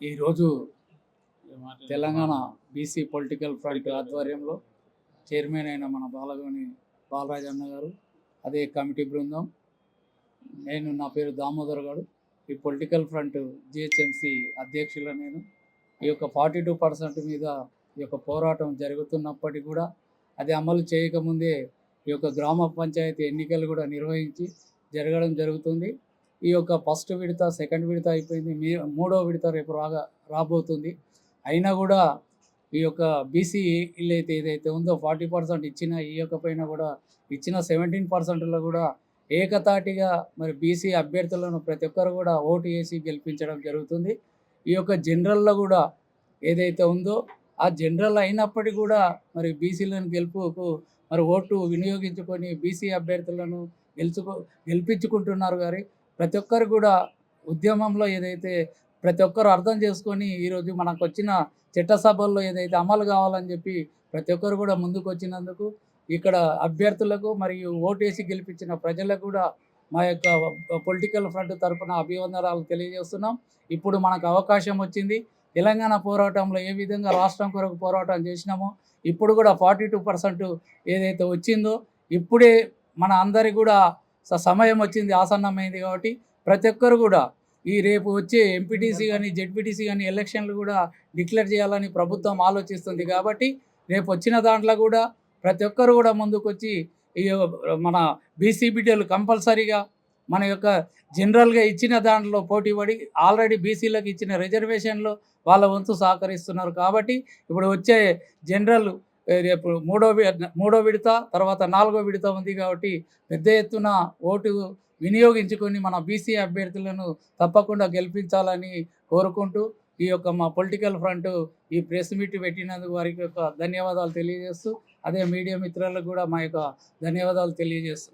ఈరోజు Telangana BC political front ఆధ్వర్యంలో chairman అయిన మన బాలగోని బాలరాజ్ అన్న గారు, అదే కమిటీ బృందం, నా పేరు దామోదర్ గారు, ఈ పొలిటికల్ ఫ్రంట్ జిహెచ్ఎంసి అధ్యక్షుల నేను. ఈ యొక్క 42% మీద ఈ యొక్క పోరాటం జరుగుతున్నప్పటికీ కూడా అది అమలు చేయకముందే ఈ యొక్క గ్రామ పంచాయతీ ఎన్నికలు కూడా నిర్వహించి జరగడం జరుగుతుంది. ఈ యొక్క ఫస్ట్ విడత, సెకండ్ విడత అయిపోయింది, మూడో విడత రేపు రాబోతుంది. అయినా కూడా ఈ యొక్క బీసీ ఏదైతే ఉందో 40% ఇచ్చిన, ఈ యొక్క పైన కూడా ఇచ్చిన 17%లో కూడా ఏకతాటిగా మరి బీసీ అభ్యర్థులను ప్రతి ఒక్కరు కూడా ఓటు వేసి గెలిపించడం జరుగుతుంది. ఈ యొక్క జనరల్లో కూడా ఏదైతే ఉందో ఆ జనరల్ అయినప్పటికీ కూడా మరి బీసీలను గెలుపుకు మరి ఓటు వినియోగించుకొని బీసీ అభ్యర్థులను గెలిపించుకుంటున్నారు. గారి ప్రతి ఒక్కరు కూడా ఉద్యమంలో ఏదైతే ప్రతి ఒక్కరు అర్థం చేసుకొని ఈరోజు మనకు వచ్చిన చట్టసభల్లో ఏదైతే అమలు కావాలని చెప్పి ప్రతి ఒక్కరు కూడా ముందుకు వచ్చినందుకు ఇక్కడ అభ్యర్థులకు మరియు ఓటేసి గెలిపించిన ప్రజలకు కూడా మా యొక్క పొలిటికల్ ఫ్రంట్ తరఫున అభివందనాలు తెలియజేస్తున్నాం. ఇప్పుడు మనకు అవకాశం వచ్చింది. తెలంగాణ పోరాటంలో ఏ విధంగా రాష్ట్రం కొరకు పోరాటం చేసినామో ఇప్పుడు కూడా 42% ఏదైతే వచ్చిందో ఇప్పుడే మన అందరికి కూడా సమయం వచ్చింది, ఆసన్నమైంది. కాబట్టి ప్రతి ఒక్కరు కూడా ఈ రేపు వచ్చే ఎంపీటీసీ కానీ జెడ్పీటీసీ కానీ ఎలక్షన్లు కూడా డిక్లేర్ చేయాలని ప్రభుత్వం ఆలోచిస్తుంది. కాబట్టి రేపు వచ్చిన దాంట్లో కూడా ప్రతి ఒక్కరు కూడా ముందుకు వచ్చి ఈ మన బీసీ బిడ్డలు కంపల్సరీగా మన యొక్క జనరల్గా ఇచ్చిన దాంట్లో పోటీపడి ఆల్రెడీ బీసీలకు ఇచ్చిన రిజర్వేషన్లో వాళ్ళ వంతు సహకరిస్తున్నారు. కాబట్టి ఇప్పుడు వచ్చే జనరల్ రేపు మూడో విడత, తర్వాత 4వ విడత ఉంది. కాబట్టి పెద్ద ఎత్తున ఓటు వినియోగించుకొని మన బీసీ అభ్యర్థులను తప్పకుండా గెలిపించాలని కోరుకుంటూ ఈ యొక్క మా పొలిటికల్ ఫ్రంట్ ఈ ప్రెస్ మీట్ పెట్టినందుకు వారికి యొక్క ధన్యవాదాలు తెలియజేస్తూ, అదే మీడియా మిత్రులకు కూడా మా యొక్క ధన్యవాదాలు తెలియజేస్తూ